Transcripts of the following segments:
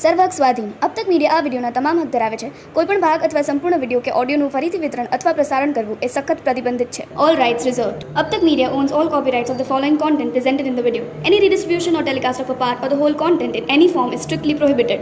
સર્વહક સ્વાધીન. अब तक મીડિયા આ વિડીયોના તમામ હક ધરાવે છે. કોઈપણ ભાગ અથવા સંપૂર્ણ વિડીયો કે ઓડિયોનું ફરીથી વિતરણ અથવા પ્રસારણ કરવું એ સખત પ્રતિબંધિત છે. All rights reserved. अब तक media owns all copyrights of the following content presented in the video. Any redistribution or telecast of a part or the whole content in any form is strictly prohibited.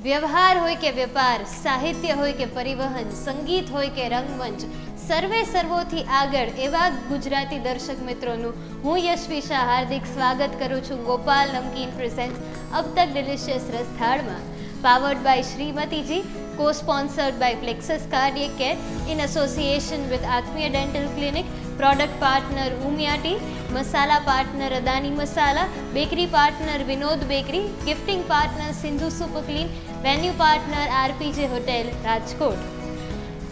વ્યવહાર હોય કે વેપાર, સાહિત્ય હોય કે પરિવહન, સંગીત હોય કે રંગમંચ, સર્વે સર્વોથી આગળ એવા ગુજરાતી દર્શક મિત્રોનું હું યશવી શાહ હાર્દિક સ્વાગત કરું છું ગોપાલ નમકીન પ્રેઝેન્ટ્સ અબ તક ડિલિશિયસ રસથાળમાં. પાવર્ડ બાય શ્રીમતીજી, co-sponsored by Plexus Cardiac Care in association with Athmiya Dental Clinic, product partner Umia Tea, masala partner Adani Masala, bakery partner Vinod Bakery, gifting partner Sindhu Super Clean, venue partner RPJ Hotel Rajkot.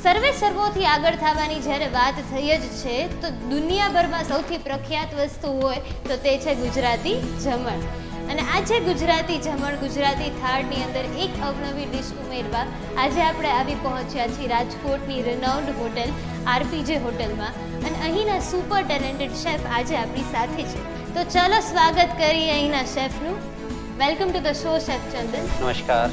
સર્વે સર્વોથી આગળ થવાની જ્યારે વાત થઈ જ છે તો દુનિયાભરમાં સૌથી પ્રખ્યાત વસ્તુ હોય તો તે છે ગુજરાતી જમણ. અને આજે ગુજરાતી જમણ, ગુજરાતી થાળની અંદર એક અવનવી ડિશ ઉમેરવા આજે આપણે આવી પહોંચ્યા છીએ રાજકોટની રિનાઉન્ડ હોટેલ આરપીજે હોટલમાં. અને અહીંના સુપર ટેલેન્ટેડ શેફ આજે આપણી સાથે છે. તો ચલો સ્વાગત કરીએ અહીંના શેફનું. Welcome to the show chef Chandan. નમસ્કાર.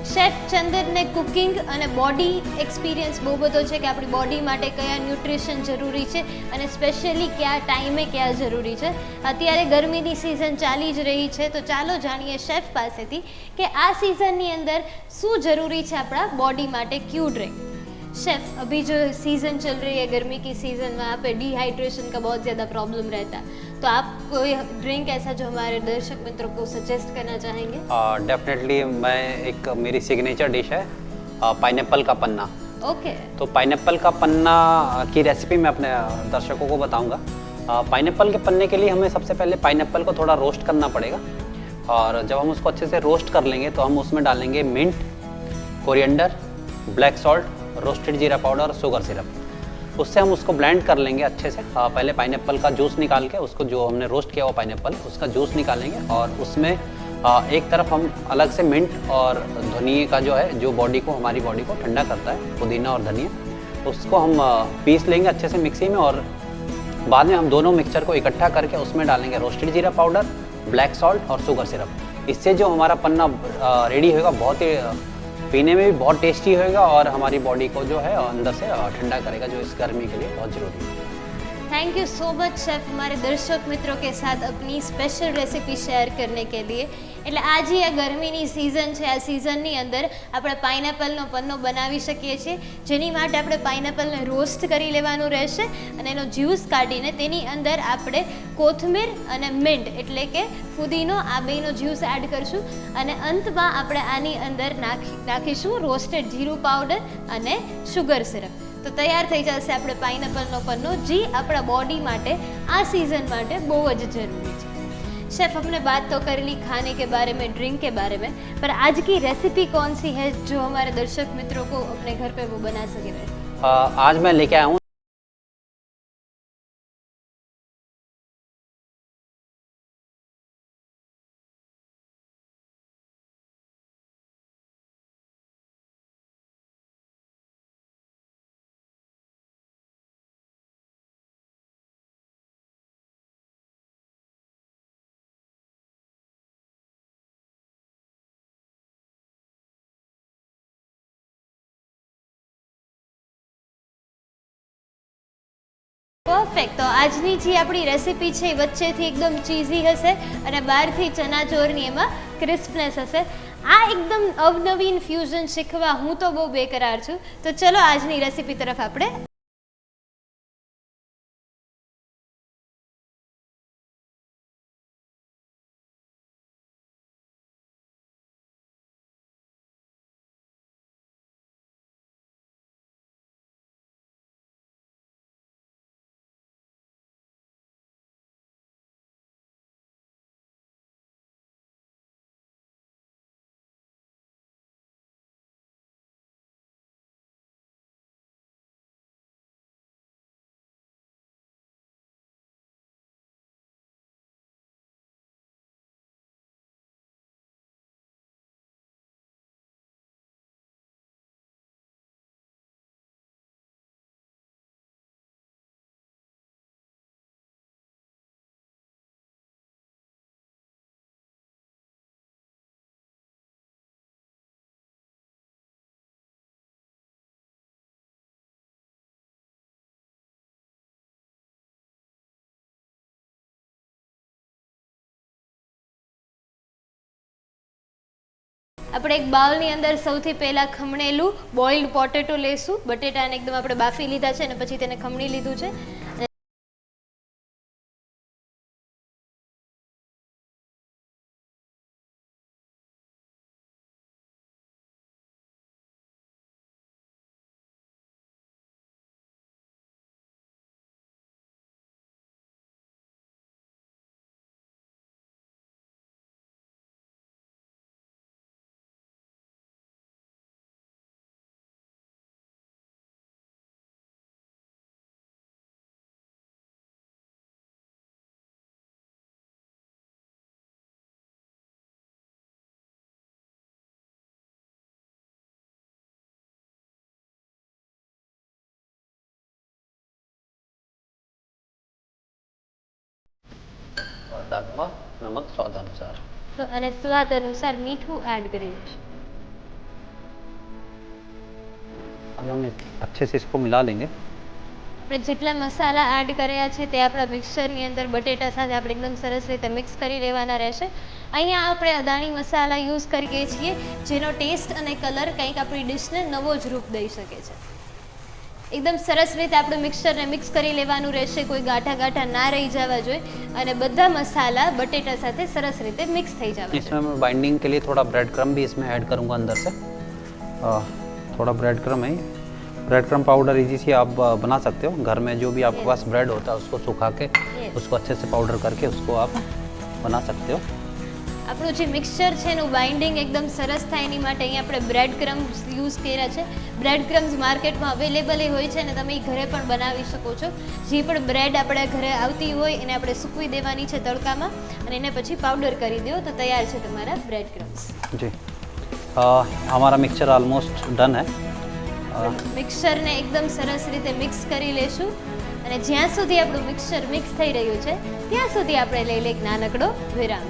શેફ ચંદનને કુકિંગ અને બોડી એક્સપિરિયન્સ બહુ બધો છે કે આપણી બોડી માટે કયા ન્યુટ્રિશન જરૂરી છે અને સ્પેશિયલી કયા ટાઈમે કયા જરૂરી છે. અત્યારે ગરમીની સિઝન ચાલી જ રહી છે તો ચાલો જાણીએ શેફ પાસેથી કે આ સિઝનની અંદર શું જરૂરી છે આપણા બોડી માટે. क्यों ड्रिंक शेफ, अभी जो सीज़न चल रही है गर्मी की सीज़न में यहाँ पे डिहाइड्रेशन का बहुत ज़्यादा प्रॉब्लम रहता है, तो आप कोई ड्रिंक ऐसा जो हमारे दर्शक मित्रों को सजेस्ट करना चाहेंगे? डेफिनेटली मैं एक मेरी सिग्नेचर डिश है पाइनएप्पल का पन्ना. ओके. तो पाइनएप्पल का पन्ना की रेसिपी मैं अपने दर्शकों को बताऊंगा. पाइनएप्पल के पन्ने के लिए हमें सबसे पहले पाइनएप्पल को थोड़ा रोस्ट करना पड़ेगा और जब हम उसको अच्छे से रोस्ट कर लेंगे तो हम उसमें डालेंगे mint, coriander, black salt, roasted जीरा पाउडर और शुगर सिरप. उससे हम उसको ब्लेंड कर लेंगे अच्छे से. पहले पाइनएप्पल का जूस निकाल के उसको जो हमने रोस्ट किया हुआ पाइनएप्पल उसका जूस निकालेंगे और उसमें एक तरफ हम अलग से मिंट और धनिए का जो है जो बॉडी को हमारी बॉडी को ठंडा करता है, पुदीना और धनिया, उसको हम पीस लेंगे अच्छे से मिक्सी में और बाद में हम दोनों मिक्सचर को इकट्ठा करके उसमें डालेंगे रोस्टेड जीरा पाउडर, ब्लैक सॉल्ट और शुगर सिरप. इससे जो हमारा पन्ना रेडी होगा बहुत ही पीने में भी बहुत टेस्टी होएगा और हमारी बॉडी को जो है अंदर से ठंडा करेगा जो इस गर्मी के लिए बहुत ज़रूरी है. Thank you so much chef हमारे दर्शक मित्रों के साथ अपनी स्पेशल रेसिपी शेयर करने के लिए. એટલે આજે આ ગરમીની સિઝન છે, આ સિઝનની અંદર આપણે પાઇનેપલનો પન્નો બનાવી શકીએ છીએ, જેની માટે આપણે પાઇનેપલને રોસ્ટ કરી લેવાનું રહેશે અને એનો જ્યુસ કાઢીને તેની અંદર આપણે કોથમીર અને મિન્ટ એટલે કે ફુદીનો આ બેનો જ્યુસ એડ કરશું અને અંતમાં આપણે આની અંદર નાખીશું રોસ્ટેડ જીરું પાવડર અને શુગર સિરપ. તો તૈયાર થઈ જશે આપણે પાઇનેપલનો પન્નો, જે આપણા બॉडी માટે આ सीज़न માટે બહુ જ જરૂરી છે. शेफ हमने बात तो कर ली खाने के बारे में, ड्रिंक के बारे में, पर आज की रेसिपी कौन सी है जो हमारे दर्शक मित्रों को अपने घर पे वो बना सके? आज मैं लेके आया हूँ પરફેક્ટ. તો આજની જે આપણી રેસીપી છે એ વચ્ચેથી એકદમ ચીઝી હશે અને બહારથી ચનાચોરની એમાં ક્રિસ્પનેસ હશે. આ એકદમ અવનવીન ફ્યુઝન શીખવા હું તો બહુ બેકરાર છું. તો ચલો આજની રેસીપી તરફ આપણે આપણે એક બાઉલની અંદર સૌથી પહેલાં ખમણેલું બોઇલ્ડ પોટેટો લેશું. બટેટાને એકદમ આપણે બાફી લીધા છે અને પછી તેને ખમણી લીધું છે. और दाल में नमक स्वाद अनुसार. તો અને સ્વાદ અનુસાર મીઠું એડ કરી દઈશું. अब हम अच्छे से इसको मिला लेंगे. આપણે જેટલા મસાલા એડ કર્યા છે તે આપણા મિક્સરની અંદર બટેટા સાથે આપણે એકદમ સરસ રીતે મિક્સ કરી લેવાના રહેશે. અહીંયા આપણે અદાણી મસાલા યુઝ કરીએ છીએ, જેનો ટેસ્ટ અને કલર કંઈક આપણી ડિશને નવો જ રૂપ દઈ શકે છે. એકદમ સરસ રીતે આપણે મિક્સરને મિક્સ કરી લેવાનું રહેશે. કોઈ ગાંઠા ગાંઠા ના રહી જવા જોઈએ અને બધા મસાલા બટેટા સાથે સરસ રીતે મિક્સ થઈ જવા જોઈએ. इसमें मैं बाइंडिंग के लिए थोड़ा ब्रेड क्रम भी इसमें ऐड करूँगा अंदर से. थोड़ा ब्रेड क्रम है. ब्रेड क्रम पाउडर इजी से आप बना सकते हो घर में. जो भी आपके पास ब्रेड होता है उसको सुखा के उसको अच्छे से पाउडर करके उसको आप बना सकते हो. આપણું જે મિક્સચર છે એનું બાઇન્ડિંગ એકદમ સરસ થાય એની માટે અહીંયા આપણે બ્રેડ ક્રમ્સ યુઝ કર્યા છે. બ્રેડ ક્રમ્સ માર્કેટમાં અવેલેબલ હોય છે અને તમે એ ઘરે પણ બનાવી શકો છો. જે પણ બ્રેડ આપણે ઘરે આવતી હોય એને આપણે સૂકવી દેવાની છે તડકામાં અને એને પછી પાવડર કરી દો તો તૈયાર છે તમારા બ્રેડ ક્રમ્સ. जी हमारा मिक्सचर ऑलमोस्ट डन है. મિક્સચરને એકદમ સરસ રીતે મિક્સ કરી લેશું અને જ્યાં સુધી આપણું મિક્સચર મિક્સ થઈ રહ્યું છે ત્યાં સુધી આપણે લઈ લઈએ એક નાનકડો વિરામ.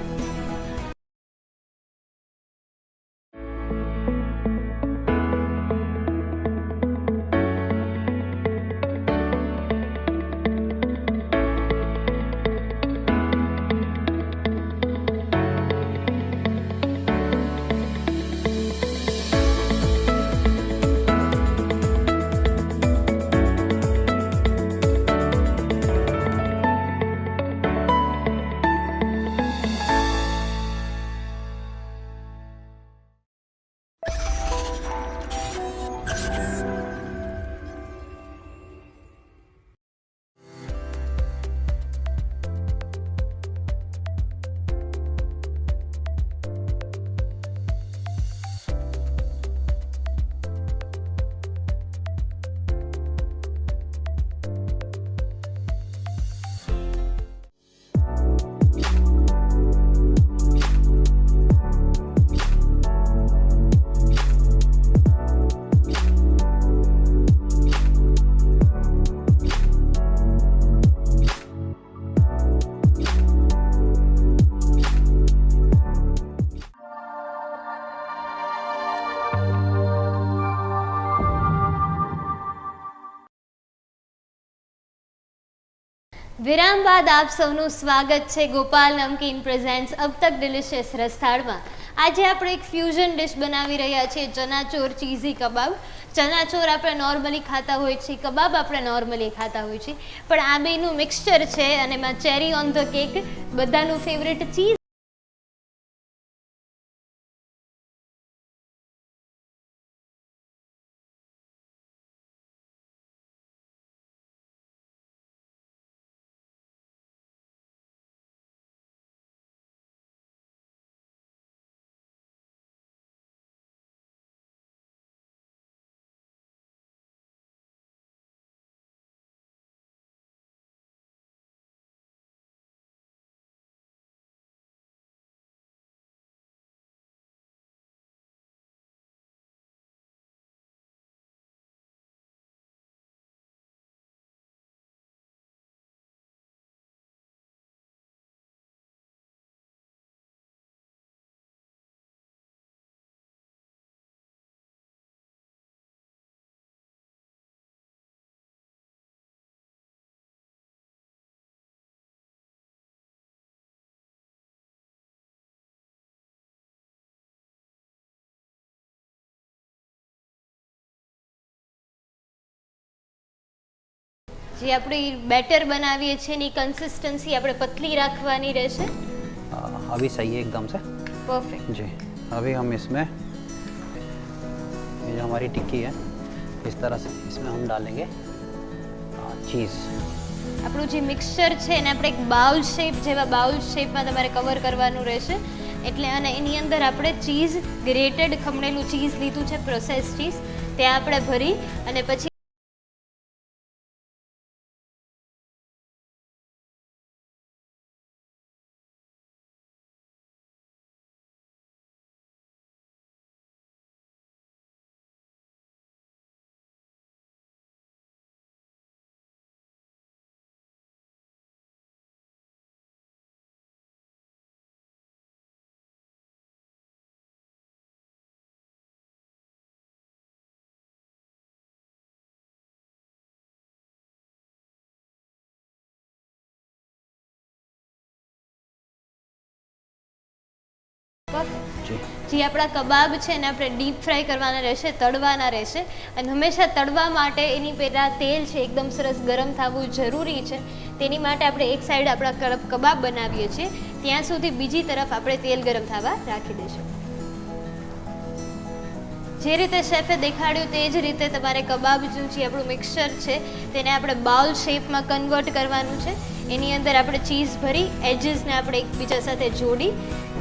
વિરામ બાદ આપ સૌનું સ્વાગત છે ગોપાલ નમકીન પ્રેઝેન્ટ્સ અબ તક ડિલિશિયસ રસથાળમાં. આજે આપણે એક ફ્યુઝન ડિશ બનાવી રહ્યા છીએ, ચનાચોર ચીઝી કબાબ. ચનાચોર આપણે નોર્મલી ખાતા હોય છે, કબાબ આપણે નોર્મલી ખાતા હોય છે, પણ આ બેનું મિક્સચર છે અને એમાં ચેરી ઓન ધ કેક, બધાનું ફેવરેટ ચીઝ જે આપણી બેટર બનાવીએ છીએ એની કન્સિસ્ટન્સી આપણે પતલી રાખવાની રહેશે. अभी सही है एकदम से. પરફેક્ટ. जी, अभी हम इसमें ये जो हमारी टिक्की है इस तरह से इसमें हम डालेंगे चीज़. આપણું જે મિક્સચર છે એને આપણે એક બાઉલ શેપ જેવા બાઉલ શેપમાં તમારે કવર કરવાનું રહેશે. એટલે અને એની અંદર આપણે ચીઝ ગ્રેટેડ ખમણેલું ચીઝ લીધું છે, પ્રોસેસ ચીઝ, તે આપણે ભરી અને પછી जी જે આપણા કબાબ છે એને આપણે ડીપ ફ્રાય કરવાના રહેશે, તળવાના રહેશે. અને હંમેશા તળવા માટે એની પહેલાં તેલ છે એકદમ સરસ ગરમ થવું જરૂરી છે. તેની માટે આપણે એક સાઈડ આપણા કબાબ બનાવીએ છીએ ત્યાં સુધી બીજી તરફ આપણે તેલ ગરમ થવા રાખી દઈશું. જે રીતે શેફે દેખાડ્યું તે જ રીતે તમારે કબાબનું જે આપણું મિક્સચર છે તેને આપણે બાઉલ શેપમાં કન્વર્ટ કરવાનું છે. એની અંદર આપણે ચીઝ ભરી એજીસને આપણે એકબીજા સાથે જોડી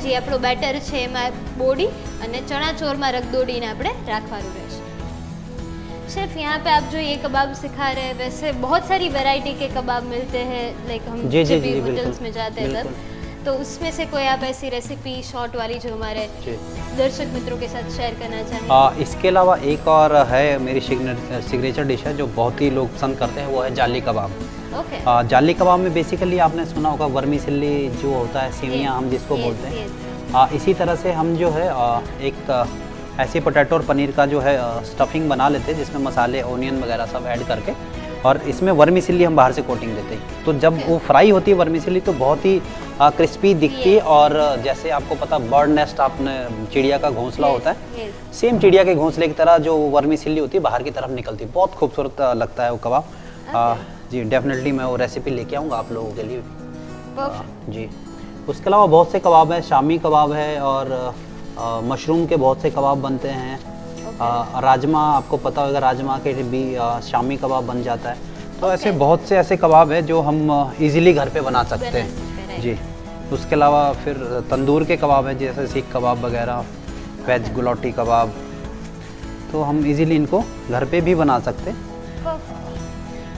જે આપણું બેટર છે એમાં બોડી અને ચણાચોરમાં રગદોડીને આપણે રાખવાનું રહેશે. शेफ यहाँ पे आप जो ये कबाब सिखा रहे हैं वैसे बहुत सारी वैरायटी के कबाब मिलते हैं, लाइक हम जी, जब जी, भी जी, होटल्स बिल्कुल, में जाते हैं तब, तो उसमें से कोई आप ऐसी रेसिपी शॉर्ट वाली जो हमारे जी. दर्शक मित्रों के साथ शेयर करना चाहें? इसके अलावा एक और है मेरी सिग्नेचर डिश है जो बहुत ही लोग पसंद करते हैं, वो है जाली कबाब. ओके. जाली कबाब में बेसिकली आपने सुना होगा वर्मीसिली जो होता है, सेवियाँ हम जिसको बोलते हैं. इसी तरह से हम जो है एक ऐसी पोटैटो और पनीर का जो है स्टफिंग बना लेते हैं जिसमें मसाले ओनियन वगैरह सब ऐड करके, और इसमें वर्मीसिली हम बाहर से कोटिंग देते हैं. तो जब वो फ्राई होती है वर्मीसिली तो बहुत ही क्रिस्पी दिखती है, और जैसे आपको पता बर्ड नेस्ट आपने चिड़िया का घोंसला होता है, सेम चिड़िया के घोंसले की तरह जो वर्मीसिली होती है बाहर की तरफ निकलती है. बहुत खूबसूरत लगता है वो कबाब. जी डेफिनेटली मैं वो रेसिपी लेके आऊँगा आप लोगों के लिए. जी उसके अलावा बहुत से कबाब हैं, शामी कबाब है और मशरूम के बहुत से कबाब बनते हैं. राजमा आपको पता होगा, राजमा के भी शामी कबाब बन जाता है. तो ऐसे बहुत से ऐसे कबाब हैं जो हम इजीली घर पे बना सकते हैं. जी उसके अलावा फिर तंदूर के कबाब हैं जैसे सीख कबाब वगैरह, वेज गुलाटी कबाब, तो हम इजीली इनको घर पे भी बना सकते हैं.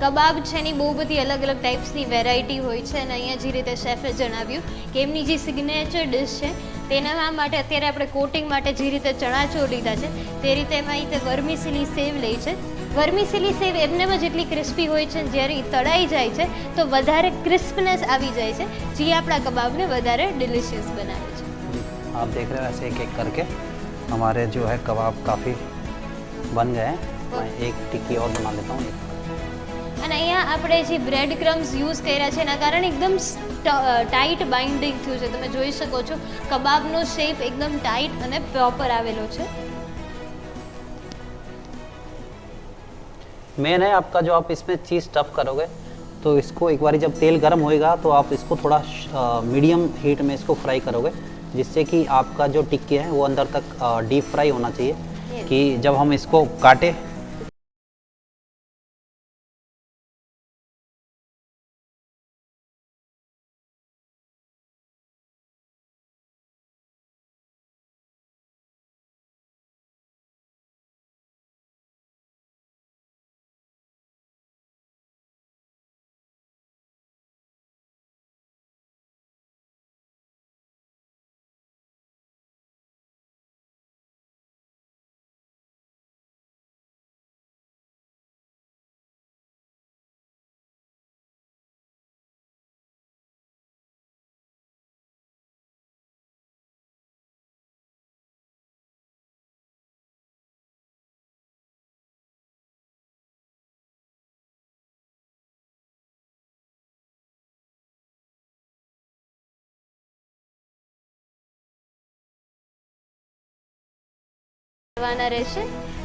કબાબ છે એની બહુ બધી અલગ અલગ ટાઈપ્સની વેરાયટી હોય છે અને અહીંયા જે રીતે શેફે જણાવ્યું કે એમની જે સિગ્નેચર ડિશ છે તેના માટે અત્યારે આપણે કોટિંગ માટે જે રીતે ચણાચોર લીધા છે તે રીતે એમાં તે વર્મીસિલી સેવ લે છે. વર્મીસિલી સેવ એમનેમ જ એટલી ક્રિસ્પી હોય છે, જ્યારે એ તળાઈ જાય છે તો વધારે ક્રિસ્પનેસ આવી જાય છે જે આપણા કબાબને વધારે ડિલિશિયસ બનાવે છે. आप देख रहे हो ऐसे एक एक करके हमारे जो है कबाब काफ़ी बन गए हैं. मैं एक टिक्की और बना लेता हूँ. અને અહીંયા આપણે જે બ્રેડ ક્રમ્સ યુઝ કર્યા છે એના કારણે એકદમ ટાઈટ બાઇન્ડિંગ થયું છે. તમે જોઈ શકો છો કબાબનો શેપ એકદમ ટાઈટ અને પ્રોપર આવેલો છે. मेन है आपका जो आप इसमें चीज़ स्टफ़ करोगे तो इसको एक बार जब तेल गर्म होएगा तो आप इसको थोड़ा मीडियम हीट में इसको फ्राई करोगे, जिससे कि आपका जो टिक्की है वो अंदर तक डीप फ्राई होना चाहिए. कि जब हम इसको काटें કરવાના રહેશે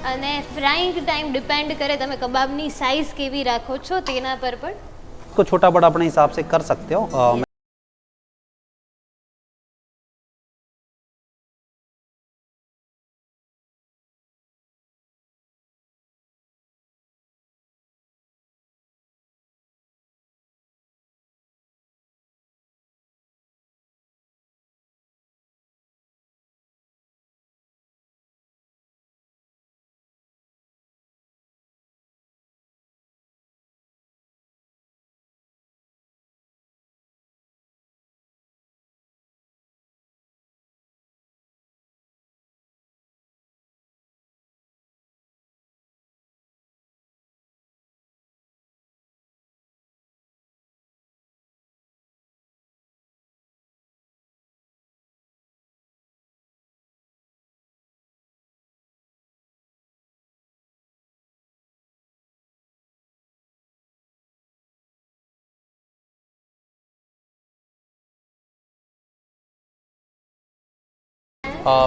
અને ફ્રાઈંગ ટાઈમ ડિપેન્ડ કરે તમે કબાબની સાઇઝ કેવી રાખો છો તેના પર પણ. इसको छोटा बड़ा अपने हिसाब से कर सकते हो.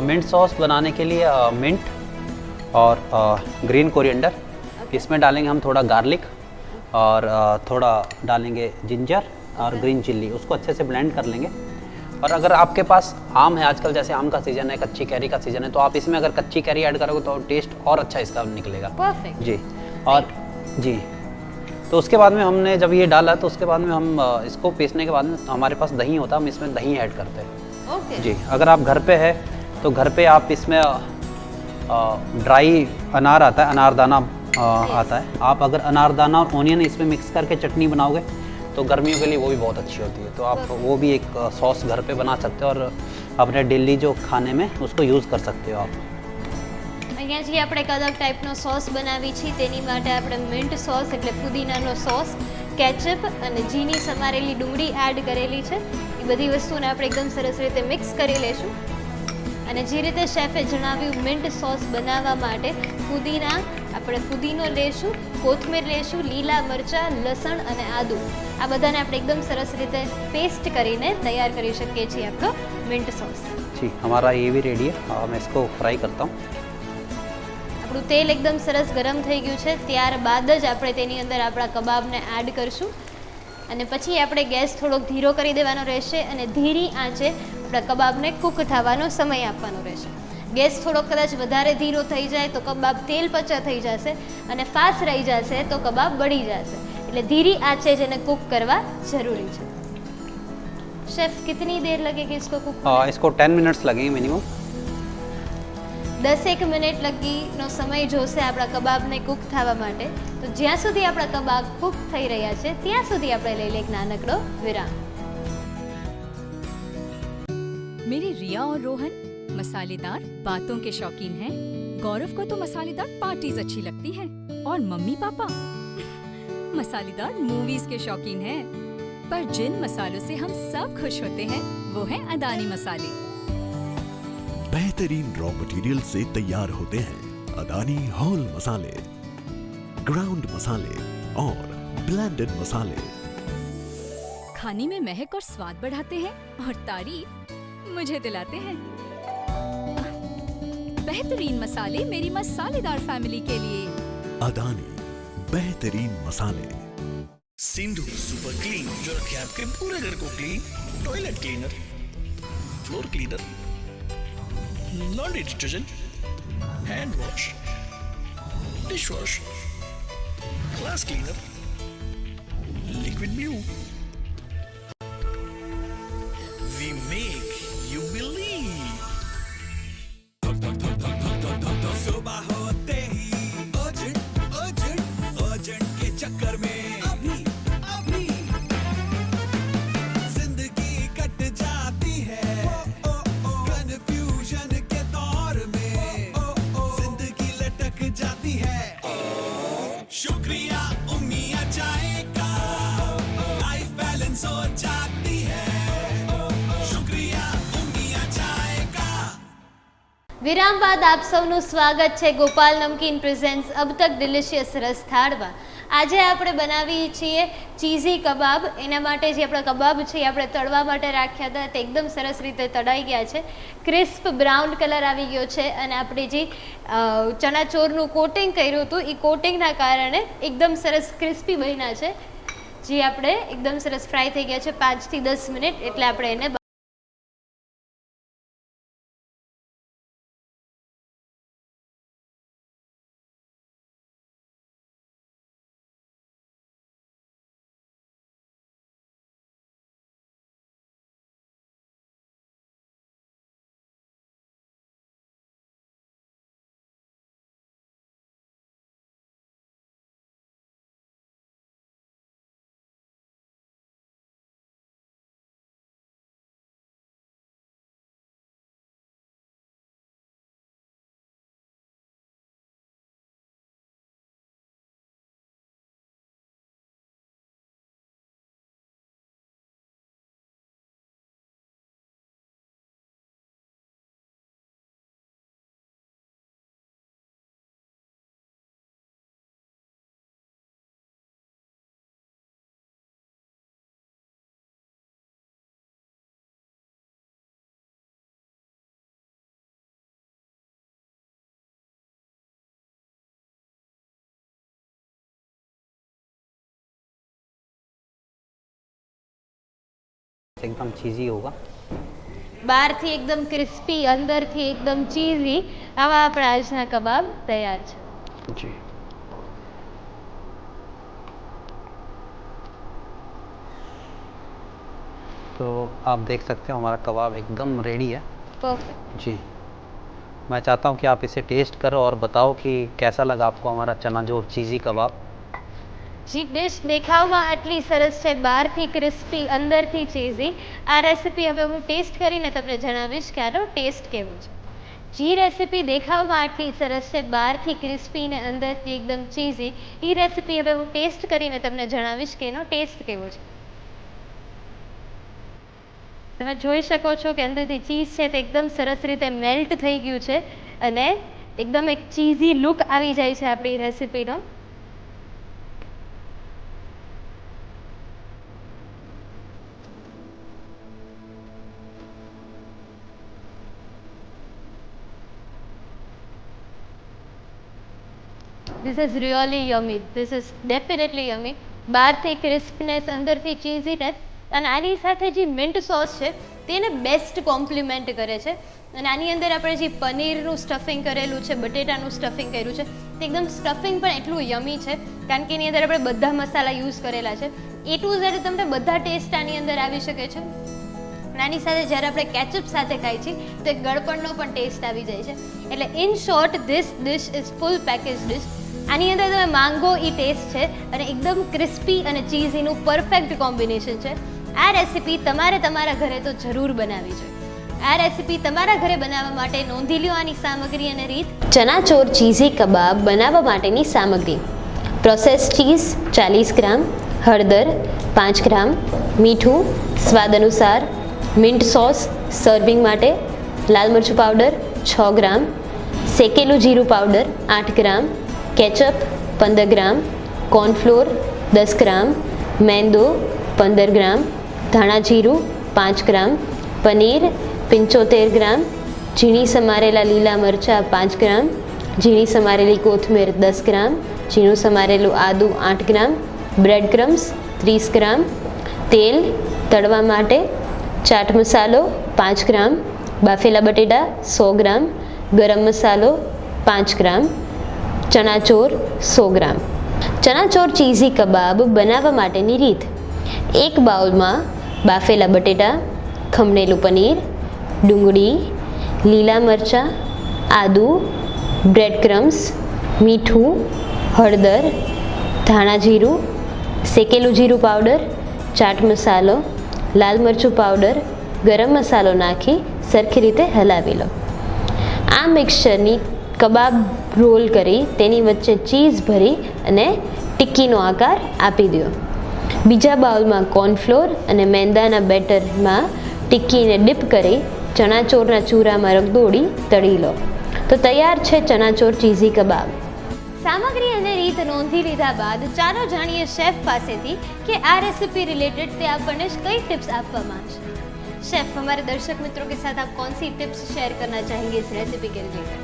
मिंट सॉस बनाने के लिए मिंट और ग्रीन कोरिएंडर, इसमें डालेंगे हम थोड़ा गार्लिक और थोड़ा डालेंगे जिंजर और ग्रीन चिल्ली. उसको अच्छे से ब्लेंड कर लेंगे. और अगर आपके पास आम है, आजकल जैसे आम का सीज़न है, कच्ची कैरी का सीज़न है, तो आप इसमें अगर कच्ची कैरी ऐड करोगे तो टेस्ट और अच्छा इसका निकलेगा. परफेक्ट जी. और जी, तो उसके बाद में हमने जब ये डाला तो उसके बाद में हम इसको पीसने के बाद में हमारे पास दही होता है, हम इसमें दही ऐड करते हैं. ओके जी. अगर आप घर पे है तो घर पे आप इसमें ड्राई अनार आता है, अनारदाना आता है. आप अगर अनारदाना और ओनियन इसमें मिक्स करके चटनी बनाओगे तो गर्मियों के लिए वो भी बहुत अच्छी होती है. तो आप वो भी एक सॉस घर पे बना सकते हो और अपने डेली जो खाने में उसको यूज़ कर सकते हो आप. અહીંયા જે આપણે એક અલગ ટાઈપનો સોસ બનાવી છે તેની માટે આપણે મિન્ટ સોસ એટલે પુદીનાનો સોસ, કેચઅપ અને ઝીણી સમારેલી ડુંગળી એડ કરેલી છે. એ બધી વસ્તુને આપણે એકદમ સરસ રીતે મિક્સ કરી લઈશું. અને જે રીતે શેફે જણાવ્યું મિન્ટ સોસ બનાવવા માટે આપણે પુદીનો લેશું, કોથમીર લેશું, લીલા મરચાં, લસણ અને આદુ આ બધાને આપણે એકદમ સરસ રીતે પેસ્ટ કરીને તૈયાર કરી શકીએ છીએ આપણો મિન્ટ સોસ. जी, हमारा ये भी रेडी है. मैं इसको फ्राई करता हूँ. આપણું તેલ એકદમ સરસ ગરમ થઈ ગયું છે. ત્યારબાદ જ આપણે તેની અંદર આપણા કબાબને એડ કરશું અને પછી આપણે ગેસ થોડોક ધીરો કરી દેવાનો રહેશે અને ધીરી આંચે આપણા કબાબને કૂક થવાનો સમય આપવાનો રહેશે. ગેસ થોડોક કદાચ વધારે ધીરો થઈ જાય તો કબાબ તેલ પચા થઈ જશે અને ફાસ્ટ રહી જશે તો કબાબ બળી જશે. એટલે ધીરી આંચે જ એને કૂક કરવા જરૂરી છે. शेफ कितनी देर लगेगी इसको कुक? इसको 10 मिनट्स लगेंगे मिनिमम. 10 મિનિટ લગીનો સમય જોશે આપણા કબાબને કૂક થવા માટે. તો જ્યાં સુધી આપણા કબાબ કૂક થઈ રહ્યા છે ત્યાં સુધી આપણે લઈ લઈએ એક નાનકડો વિરામ. मेरे रिया और रोहन मसालेदार बातों के शौकीन हैं। गौरव को तो मसालेदार पार्टीज अच्छी लगती हैं और मम्मी पापा मसालेदार मूवीज के शौकीन हैं। पर जिन मसालों से हम सब खुश होते हैं वो हैं अदानी मसाले। बेहतरीन रॉ मटेरियल से तैयार होते हैं अदानी होल मसाले, ग्राउंड मसाले और ब्लेंडेड मसाले। खाने में महक और स्वाद बढ़ाते हैं और तारीफ मुझे दिलाते हैं। बेहतरीन मसाले मेरी मसालेदार फैमिली के लिए। अदानी बेहतरीन मसाले। सिंधु सुपर क्लीन जो रखे आपके पूरे घर को clean. Toilet cleaner, floor cleaner, laundry detergent, hand wash, dish wash, glass cleaner, liquid blue. We make you believe. सुबह होते ही अर्जेंट अर्जेंट अर्जेंट के चक्कर में शुक्रिया उम्मिया चाय का लाइफ बैलेंस हो जाती है। शुक्रिया उम्मिया चाय का। વિરામ બાદ આપ સૌનું સ્વાગત છે ગોપાલ નમકીન પ્રેઝન્ટ્સ અબ તક ડિલિશિયસ રસ થાળમાં. આજે આપણે બનાવી છીએ ચીઝી કબાબ. એના માટે જે આપણા કબાબ છે એ આપણે તળવા માટે રાખ્યા હતા, તે એકદમ સરસ રીતે તળાઈ ગયા છે, ક્રિસ્પ બ્રાઉન કલર આવી ગયો છે, અને આપણે જે ચણાચોરનું કોટિંગ કર્યું હતું એ કોટિંગના કારણે એકદમ સરસ ક્રિસ્પી બન્યા છે, જે આપણે એકદમ સરસ ફ્રાય થઈ ગયા છે 5 થી 10 મિનિટ. એટલે આપણે એને एकदम चीज़ी होगा. બહારથી એકદમ ક્રિસ્પી, અંદરથી એકદમ ચીઝી, આવા આપણા આજના કબાબ તૈયાર છે. जी. तो आप देख सकते हो हमारा कबाब एकदम रेडी है. પરફેક્ટ. जी. मैं चाहता हूँ कि आप इसे टेस्ट करो और बताओ कि कैसा लगा आपको हमारा चना जोर चीज़ी कबाब. જે ડિશ દેખાવમાં આટલી સરસ છે, બહારથી ક્રિસ્પી, અંદરથી ચીઝી, આ રેસીપી હવે હું ટેસ્ટ કરીને તમને જણાવીશ કે આનો ટેસ્ટ કેવો છે. જે રેસીપી દેખાવમાં આટલી સરસ છે, બહારથી ક્રિસ્પી ને અંદરથી એકદમ ચીઝી, એ રેસીપી હવે હું ટેસ્ટ કરીને તમને જણાવીશ કે એનો ટેસ્ટ કેવો છે. તમે જોઈ શકો છો કે અંદરથી ચીઝ છે તે એકદમ સરસ રીતે મેલ્ટ થઈ ગયું છે, અને એકદમ એક ચીઝી લુક આવી જાય છે આપણી રેસીપીનો. This is really yummy. This is definitely yummy. બહારથી ક્રિસ્પનેસ, અંદરથી ચીઝીનેસ, અને આની સાથે જે મિન્ટ સોસ છે તેને બેસ્ટ કોમ્પ્લિમેન્ટ કરે છે. અને આની અંદર આપણે જે પનીરનું સ્ટફિંગ કરેલું છે, બટેટાનું સ્ટફિંગ કર્યું છે, તે એકદમ સ્ટફિંગ પણ એટલું યમી છે, કારણ કે એની અંદર આપણે બધા મસાલા યુઝ કરેલા છે. A to Z તમને બધા ટેસ્ટ આની અંદર આવી શકે છે. આની સાથે જ્યારે આપણે કેચઅપ સાથે ખાઈએ છીએ તો એક ગળપણનો પણ ટેસ્ટ આવી જાય છે. એટલે in short this dish is full package dish. આની અંદર તમે માંગો એ ટેસ્ટ છે, અને એકદમ ક્રિસ્પી અને ચીઝીનું પરફેક્ટ કોમ્બિનેશન છે. આ રેસીપી તમારે તમારા ઘરે તો જરૂર બનાવવી જોઈએ. આ રેસીપી તમારા ઘરે બનાવવા માટે નોંધી લો આની સામગ્રી અને રીત. ચનાચોર ચીઝી કબાબ બનાવવા માટેની સામગ્રી: પ્રોસેસ ચીઝ 40 ગ્રામ, હળદર 5 ગ્રામ, મીઠું સ્વાદ અનુસાર, મિન્ટ સોસ સર્વિંગ માટે, લાલ મરચું પાવડર 6 ગ્રામ, શેકેલું જીરું પાવડર 8 ગ્રામ, કેચઅપ 15 ગ્રામ, કોર્નફ્લોર 10 ગ્રામ, મેંદો 15 ગ્રામ, ધાણા જીરું 5 ગ્રામ, પનીર 75 ગ્રામ, ઝીણી સમારેલા લીલા મરચાં 5 ગ્રામ, ઝીણી સમારેલી કોથમીર 10 ગ્રામ, ઝીણું સમારેલું આદું 8 ગ્રામ, બ્રેડ ક્રમ્સ 30 ગ્રામ, તેલ તળવા માટે, ચાટ મસાલો 5 ગ્રામ, બાફેલા બટેટા 100 ગ્રામ, ગરમ મસાલો 5 ગ્રામ, ચણાચોર 100 ગ્રામ. ચણાચોર ચીઝી કબાબ બનાવવા માટેની રીત: એક બાઉલમાં બાફેલા બટેટા, ખમણેલું પનીર, ડુંગળી, લીલા મરચાં, આદું, બ્રેડ ક્રમ્સ, મીઠું, હળદર, ધાણા જીરું, શેકેલું જીરું પાવડર, ચાટ મસાલો, લાલ મરચું પાવડર, ગરમ મસાલો નાખી સરખી રીતે હલાવી લો. આ મિક્સચરની કબાબ રોલ કરી તેની વચ્ચે ચીઝ ભરી અને ટિક્કીનો આકાર આપી દો. બીજા બાઉલમાં કોર્નફ્લોર અને મેંદાના બેટરમાં ટિક્કીને ડીપ કરી ચણાચોરના ચૂરામાં રગદોળી તળી લો. તો તૈયાર છે ચણાચોર ચીઝી કબાબ. સામગ્રી અને રીત નોંધી લીધા બાદ ચાલો જાણીએ શેફ પાસેથી કે આ રેसिपी रिलेटेड તે આપણને કઈ टिप्स આપવા માંગશે। शेफ, हमारे दर्शक मित्रों के साथ आप कौन सी टिप्स शेयर करना चाहेंगे इस रेसिपी के रिलेटेड?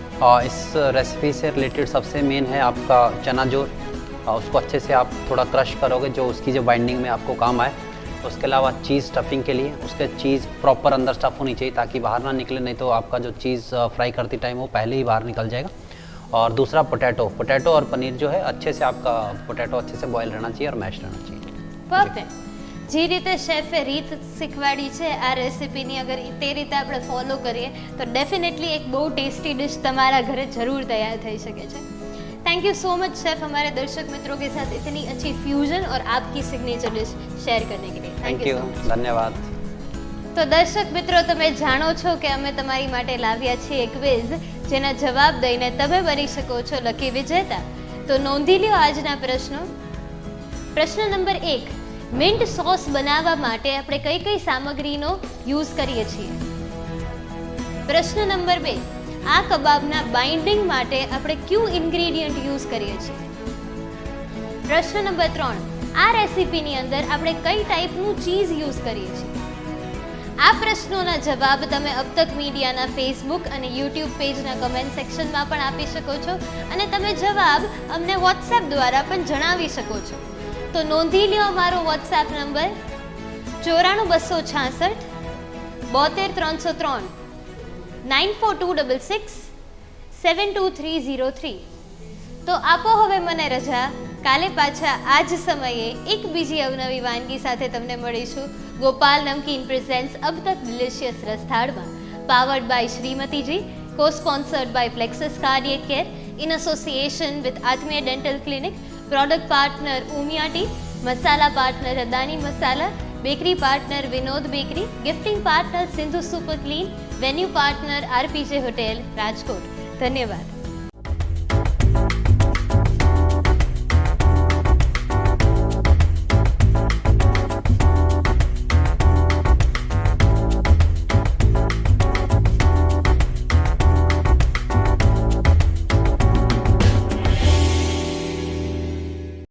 इस रेसिपी से रिलेटेड सबसे मेन है आपका चना जोर। उसको अच्छे से आप थोड़ा क्रश करोगे जो उसकी जो बाइंडिंग में आपको काम आए। उसके अलावा चीज़ स्टफिंग के लिए उसके चीज़ प्रॉपर अंदर स्टफ होनी चाहिए ताकि बाहर ना निकले, नहीं तो आपका जो चीज़ फ्राई करती टाइम वो पहले ही बाहर निकल जाएगा। और दूसरा पोटैटो और पनीर जो है अच्छे से आपका पोटैटो अच्छे से बॉयल रहना चाहिए और मैश रहना चाहिए। परफेक्ट। જે રીતે શેફે રીત શીખવાડી છે આ રેસિપીની, અગર તે રીતે આપણે ફોલો કરીએ તો ડેફિનેટલી એક બહુ ટેસ્ટી ડિશ તમારા ઘરે જરૂર તૈયાર થઈ શકે છે। Thank you so much chef, हमारे दर्शक मित्रों के साथ इतनी अच्छी फ्यूजन और आपकी सिग्नेचर डिश शेयर करने के लिए थैंक यू, धन्यवाद। તો દર્શક મિત્રો, તમે જાણો છો કે અમે તમારી માટે લાવ્યા છીએ ક્વિઝ, જેના જવાબ દઈને તમે બની શકો છો લકી વિજેતા। તો નોંધી લ્યો આજના પ્રશ્નો। પ્રશ્ન નંબર 1, મિન્ટ સોસ બનાવવા માટે આપણે કઈ કઈ સામગ્રીનો યુઝ કરીએ છીએ? પ્રશ્ન નંબર 2, આ કબાબના બાઇન્ડિંગ માટે આપણે ક્યુ ઇન્ગ્રેડિયન્ટ યુઝ કરીએ છીએ? પ્રશ્ન નંબર 3, આ રેસિપીની અંદર આપણે કઈ ટાઈપનું ચીઝ યુઝ કરીએ છીએ? આ પ્રશ્નોના જવાબ તમે અબ તક મીડિયાના ફેસબુક અને યુટ્યુબ પેજના કમેન્ટ સેક્શનમાં પણ આપી શકો છો અને તમે જવાબ અમને વોટ્સએપ દ્વારા પણ જણાવી શકો છો। તો નોંધી લ્યો અમારો વોટ્સએપ નંબર 94266 72303 9426672303। તો આપો હવે મને રજા, કાલે પાછા આ જ સમયે એક બીજી અવનવી વાનગી સાથે તમને મળીશું। ગોપાલ નમકીન પ્રેઝેન્ટ્સ અબ તક ડિલિશિયસ રસથાળમાં, પાવર્ડ બાય શ્રીમતીજી, co sponsored by Plexus cardiac care, in association with Atmiya dental clinic, product partner Umiya tea, masala partner Adani masala, bakery partner Vinod bakery, gifting partner Sindhu super clean, venue partner RPJ hotel Rajkot. ધન્યવાદ।